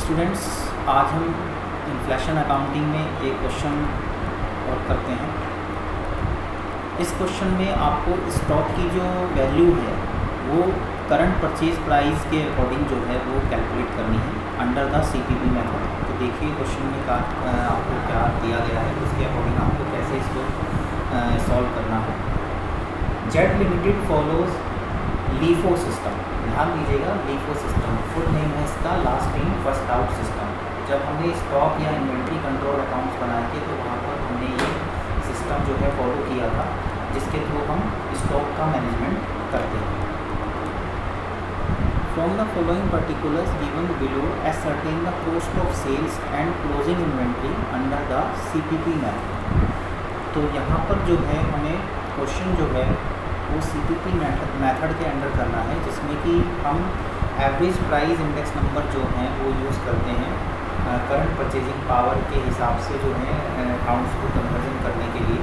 Students, आज हम inflation accounting में एक क्वेश्चन और करते हैं। इस क्वेश्चन में आपको स्टॉक की जो वैल्यू है वो करंट परचेज प्राइस के अकॉर्डिंग जो है वो कैलकुलेट करनी है अंडर द सीपीपी मेथड। तो देखिए क्वेश्चन में आपको क्या दिया गया है, उसके अकॉर्डिंग आपको कैसे इसको सॉल्व करना है। Z limited follows LIFO system. ध्यान दीजिएगा, लीफो सिस्टम फुल नेम है इसका last in first out system. जब हमने स्टॉक या इन्वेंट्री कंट्रोल अकाउंट्स बनाए थे तो वहाँ पर हमने ये सिस्टम जो है फॉलो किया था, जिसके थ्रू हम स्टॉक का मैनेजमेंट करते हैं। From the following particulars given below ascertain the cost of sales and closing inventory under the CPP method. तो यहाँ पर जो है हमें क्वेश्चन जो है वो सीपीपी मेथड के अंडर करना है, जिसमें कि हम एवरेज प्राइस इंडेक्स नंबर जो हैं वो यूज़ करते हैं करंट परचेजिंग पावर के हिसाब से जो है अकाउंट्स को कन्वर्जन करने के लिए।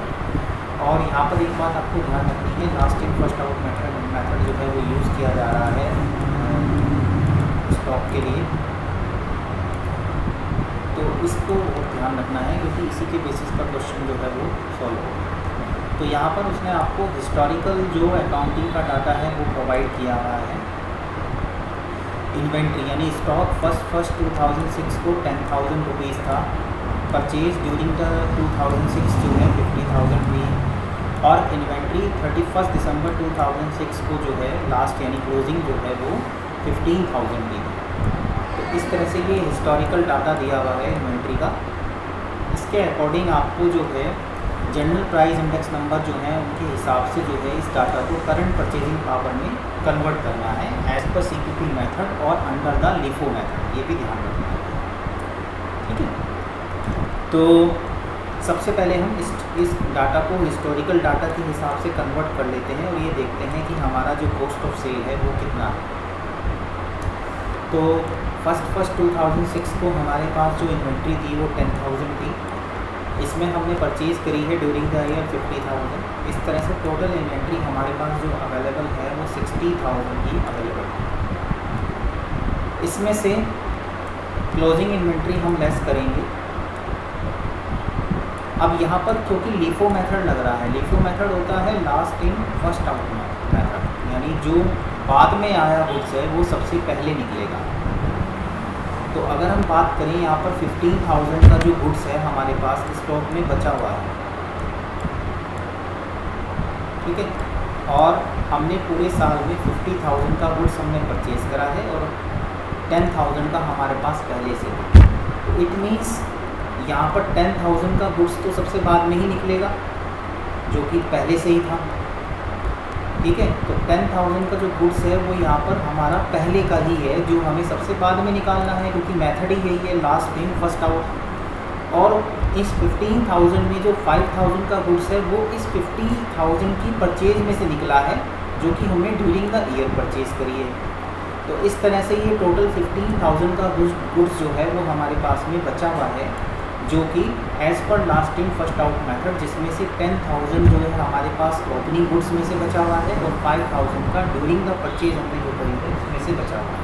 और यहाँ पर एक बात आपको ध्यान रखनी है, last in first out method जो है वो यूज़ किया जा रहा है स्टॉक के लिए। तो इसको ध्यान रखना है क्योंकि इसी के बेसिस पर क्वेश्चन जो है वो सॉल्व होगा। तो यहाँ पर उसने आपको हिस्टोरिकल जो अकाउंटिंग का डाटा है वो प्रोवाइड किया हुआ है। इन्वेंट्री यानी स्टॉक फर्स्ट 2006 को 10,000 रुपीज़ था, परचेज ड्यूरिंग द 2006 जो है 50,000 हुई, और इन्वेंट्री 31 दिसंबर 2006 को जो है लास्ट यानी क्लोजिंग जो है वो 15,000 की थी। तो इस तरह से ये हिस्टोरिकल डाटा दिया हुआ है इन्वेंट्री का। इसके अकॉर्डिंग आपको जो है जनरल प्राइस इंडेक्स नंबर जो है उनके हिसाब से जो है इस डाटा को करंट परचेजिंग पावर में कन्वर्ट करना है एज पर सीपीपी मेथड और अंडर द लीफो मेथड, ये भी ध्यान रखना है। ठीक है, तो सबसे पहले हम इस डाटा को हिस्टोरिकल डाटा के हिसाब से कन्वर्ट कर लेते हैं और ये देखते हैं कि हमारा जो कॉस्ट ऑफ सेल है वो कितना है। तो फर्स्ट 2006 को हमारे पास जो इन्वेंट्री थी वो 10,000 थी। इसमें हमने परचेज़ करी है ड्यूरिंग द ईयर 50,000। इस तरह से टोटल इन्वेंट्री हमारे पास जो अवेलेबल है वो 60,000 की अवेलेबल है। इसमें से क्लोजिंग इन्वेंट्री हम लेस करेंगे। अब यहाँ पर क्योंकि लीफो मेथड लग रहा है, लीफो मेथड होता है last in first out method, यानी जो बाद में आया गुड्स है वो सबसे पहले निकलेगा। तो अगर हम बात करें यहाँ पर 15,000 का जो गुड्स है हमारे पास स्टॉक में बचा हुआ है, ठीक है, और हमने पूरे साल में 50,000 का गुड्स हमने परचेज़ करा है और 10,000 का हमारे पास पहले से था। तो इट मीन्स यहाँ पर 10,000 का गुड्स तो सबसे बाद में ही निकलेगा जो कि पहले से ही था। ठीक है, तो 10,000 का जो गुड्स है वो यहाँ पर हमारा पहले का ही है जो हमें सबसे बाद में निकालना है, क्योंकि मेथड ही यही है लास्ट इन फर्स्ट आउट। और इस 15,000 में जो 5,000 का गुड्स है वो इस 50,000 की परचेज में से निकला है जो कि हमने ड्यूरिंग द ईयर परचेज़ करी है। तो इस तरह से ये टोटल 15,000 का गुड्स जो है वो हमारे पास में बचा हुआ है, जो कि as per last in first out method, जिसमें से 10,000 जो है हमारे पास ओपनिंग गुड्स में से बचा हुआ है और 5,000 का ड्यूरिंग द परचेज हमने जो करी है उसमें से बचा हुआ है।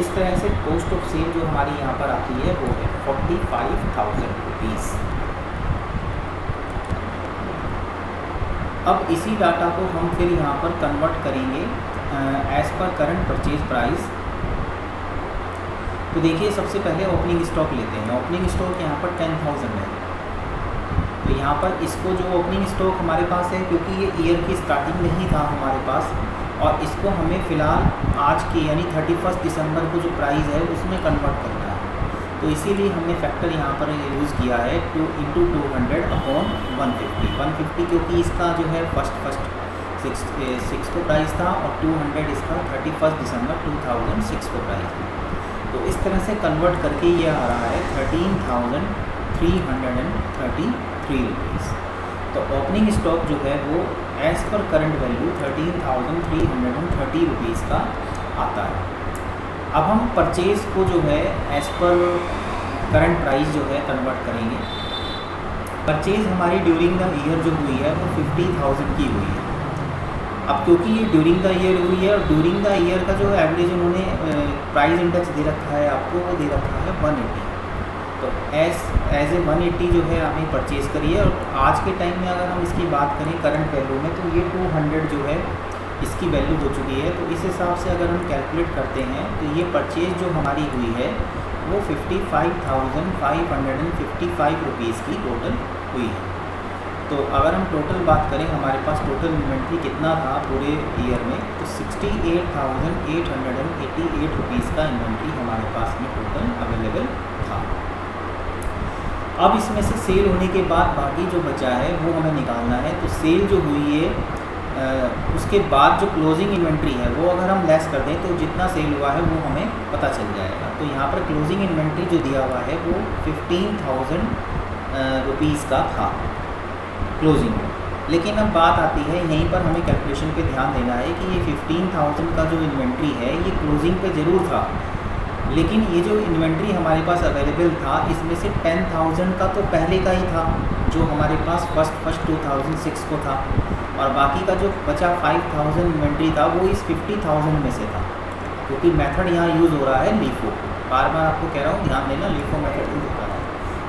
इस तरह से कॉस्ट ऑफ सेल जो हमारी यहाँ पर आती है वो है 45,000 रुपीज़। अब इसी डाटा को हम फिर यहाँ पर कन्वर्ट करेंगे as per current purchase price. तो देखिए सबसे पहले ओपनिंग स्टॉक लेते हैं। ओपनिंग स्टॉक यहाँ पर 10,000 है। तो यहाँ पर इसको जो ओपनिंग स्टॉक हमारे पास है, क्योंकि ये ईयर की स्टार्टिंग में ही था हमारे पास, और इसको हमें फ़िलहाल आज की यानी 31 दिसंबर को जो प्राइस है उसमें कन्वर्ट करना है। तो इसीलिए हमने फैक्टर यहाँ पर यूज़ किया है 2 × 200 अपॉन 150 क्योंकि इसका जो है फर्स्ट 6 को प्राइस था और 200 इसका 31 दिसंबर 2006 को प्राइस था। तो इस तरह से कन्वर्ट करके ये आ रहा है 13,333 रुपीज़। तो ओपनिंग स्टॉक जो है वो as per current value 13,330 rupees का आता है। अब हम परचेज़ को जो है एज़ पर करंट प्राइस जो है कन्वर्ट करेंगे। परचेज़ हमारी ड्यूरिंग द ईयर जो हुई है वो 50,000 की हुई है। अब क्योंकि ये ड्यूरिंग द ईयर हुई है और ड्यूरिंग द ईयर का जो एवरेज उन्होंने प्राइस इंडेक्स दे रखा है आपको, वो दे रखा है 180। तो एज ए 180 जो है हमें परचेज़ करिए। और आज के टाइम में अगर हम इसकी बात करें करंट वैल्यू में, तो ये 200 जो है इसकी वैल्यू हो चुकी है। तो इस हिसाब से अगर हम कैलकुलेट करते हैं तो ये परचेज़ जो हमारी हुई है वो 55,555 रुपीज़ की टोटल हुई है। तो अगर हम टोटल बात करें, हमारे पास टोटल इन्वेंट्री कितना था पूरे ईयर में, तो 68,888 रुपीज़ का इन्वेंट्री हमारे पास में टोटल अवेलेबल था। अब इसमें से सेल होने के बाद बाकी जो बचा है वो हमें निकालना है। तो सेल जो हुई है उसके बाद जो क्लोजिंग इन्वेंट्री है वो अगर हम लेस कर दें तो जितना सेल हुआ है वो हमें पता चल जाएगा। तो यहाँ पर क्लोजिंग इन्वेंट्री जो दिया हुआ है वो 15,000 रुपीज़ का था क्लोजिंग में। लेकिन अब बात आती है यहीं पर हमें कैलकुलेशन पे ध्यान देना है कि ये 15,000 का जो इन्वेंट्री है ये क्लोजिंग पे ज़रूर था, लेकिन ये जो इन्वेंट्री हमारे पास अवेलेबल था इसमें से 10,000 का तो पहले का ही था जो हमारे पास फर्स्ट 2006 को था, और बाकी का जो बचा 5,000 इन्वेंट्री था वो इस 50,000 में से था। क्योंकि मेथड यहाँ यूज़ हो रहा है लीफो, बार बार आपको कह रहा हूँ ध्यान देना, लीफो मेथड यूज़ होता है।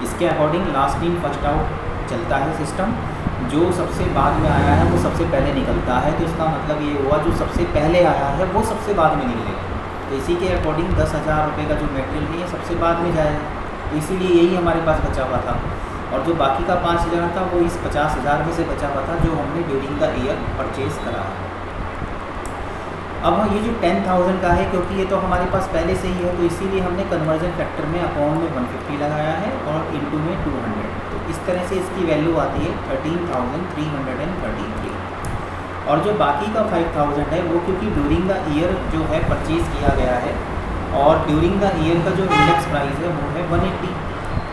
इसके according last in first out चलता है सिस्टम, जो सबसे बाद में आया है वो सबसे पहले निकलता है। तो इसका मतलब ये हुआ जो सबसे पहले आया है वो सबसे बाद में निकलेगा। तो इसी के अकॉर्डिंग 10,000 रुपये का जो मटेरियल है ये सबसे बाद में जाएगा, तो इसीलिए यही हमारे पास बचा हुआ था। और जो बाकी का 5,000 था वो इस 50,000 में से बचा हुआ था जो हमने ड्यूरिंग द ईयर परचेज़ करा है। अब ये जो 10,000 का है, क्योंकि ये तो हमारे पास पहले से ही है, तो इसीलिए हमने कन्वर्जन फैक्टर में अकाउंट में 150 लगाया है और इनटू में 200। तो इस तरह से इसकी वैल्यू आती है 13,333। और जो बाकी का 5,000 है वो क्योंकि ड्यूरिंग द ईयर जो है परचेज़ किया गया है, और ड्यूरिंग द ईयर का जो इंडेक्स प्राइस है वो है 180।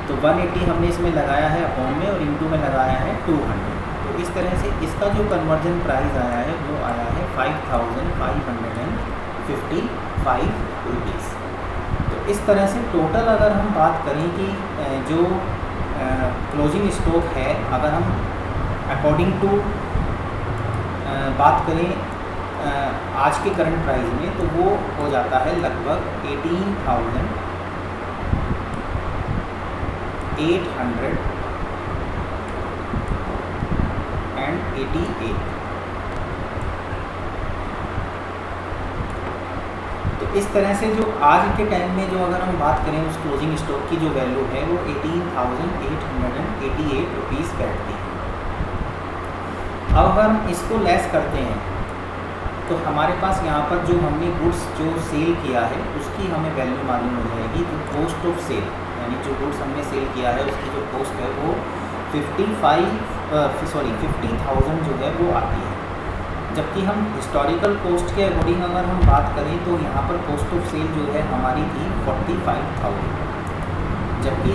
तो 180 हमने इसमें लगाया है अकाउंट में और इनटू में लगाया है 200। तो इस तरह से इसका जो कन्वर्जन प्राइस आया है वो आया है 5,555 रुपीज़। तो इस तरह से टोटल अगर हम बात करें कि जो क्लोजिंग स्टॉक है, अगर हम अकॉर्डिंग टू बात करें आज के करंट प्राइस में, तो वो हो जाता है लगभग 18,888। तो इस तरह से जो आज के टाइम में जो अगर हम बात करें उस क्लोजिंग स्टॉक की जो वैल्यू है वो 18,888 रुपीज़ बैठती है। अब अगर हम इसको लेस करते हैं तो हमारे पास यहाँ पर जो हमने गुड्स जो सेल किया है उसकी हमें वैल्यू मालूम हो जाएगी। जो कॉस्ट ऑफ सेल, यानी जो गुड्स हमने सेल किया है उसकी जो कॉस्ट है वो 50,000 जो है वो आती है। जबकि हम हिस्टोरिकल कॉस्ट के अकॉर्डिंग अगर हम बात करें तो यहाँ पर कॉस्ट ऑफ सेल जो है हमारी थी 45,000, जबकि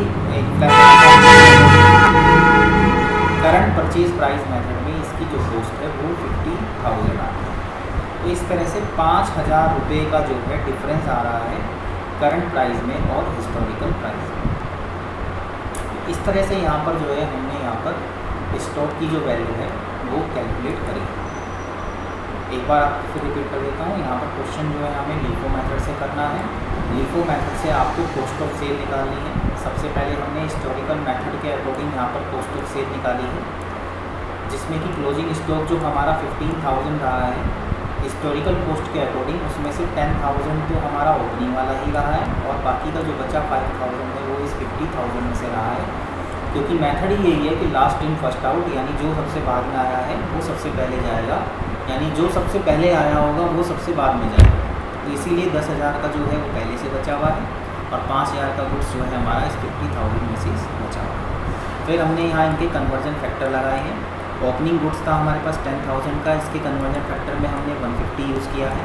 करंट परचेज प्राइस मेथड में इसकी जो कॉस्ट है वो 50,000 आती है। तो इस तरह से 5,000 रुपये का जो है डिफरेंस आ रहा है करंट प्राइस में और हिस्टोरिकल प्राइस में। इस तरह से यहाँ पर जो है हमने यहाँ पर स्टॉक की जो वैल्यू है वो कैलकुलेट करी। एक बार आपको फिर रिपीट कर देता हूँ। यहाँ पर क्वेश्चन जो है हमें लीफो मेथड से करना है। लीफो मेथड से आपको कॉस्ट ऑफ सेल निकालनी है। सबसे पहले हमने हिस्टोरिकल मेथड के अकॉर्डिंग यहाँ पर कॉस्ट ऑफ सेल निकाली है, जिसमें कि क्लोजिंग स्टॉक जो हमारा 15,000 रहा है हिस्टोरिकल कॉस्ट के अकॉर्डिंग, उसमें से 10,000 तो हमारा ओपनिंग वाला ही रहा है और बाकी का जो बचा 5,000 है वो इस 50,000 में से रहा है। क्योंकि मेथड ही यही है कि लास्ट इन फर्स्ट आउट, यानी जो सबसे बाद में आया है वो सबसे पहले जाएगा, यानी जो सबसे पहले आया होगा वो सबसे बाद में जाएगा। तो इसीलिए 10,000 का जो है वो पहले से बचा हुआ है और 5,000 का गुड्स जो है हमारा इस 50,000 में से बचा हुआ है। फिर हमने यहाँ इनके कन्वर्जन फैक्टर लगाए हैं। ओपनिंग गुड्स था हमारे पास 10,000 का, इसके कन्वर्जन फैक्टर में हमने 150 यूज़ किया है।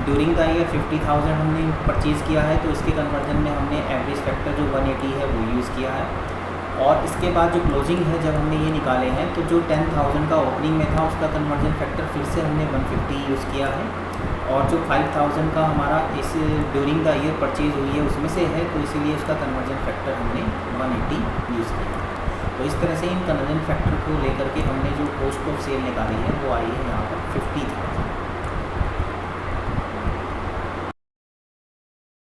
ड्यूरिंग द ईयर 50,000 हमने परचेज़ किया है, तो इसके कन्वर्जन में हमने एवरेज फैक्टर जो 180 है वो यूज़ किया है। और इसके बाद जो क्लोजिंग है जब हमने ये निकाले हैं तो जो 10,000 का ओपनिंग में था उसका कन्वर्जन फैक्टर फिर से हमने 150 यूज़ किया है। और जो 5,000 का हमारा इस ड्यूरिंग द ईयर परचेज़ हुई है उसमें से है, तो इसीलिए उसका कन्वर्जन फैक्टर हमने 180 यूज़ किया। तो इस तरह से इन कन्वर्जन फैक्टर को लेकर के हमने जो कॉस्ट ऑफ सेल निकाली है वो आई है यहाँ पर 50,000।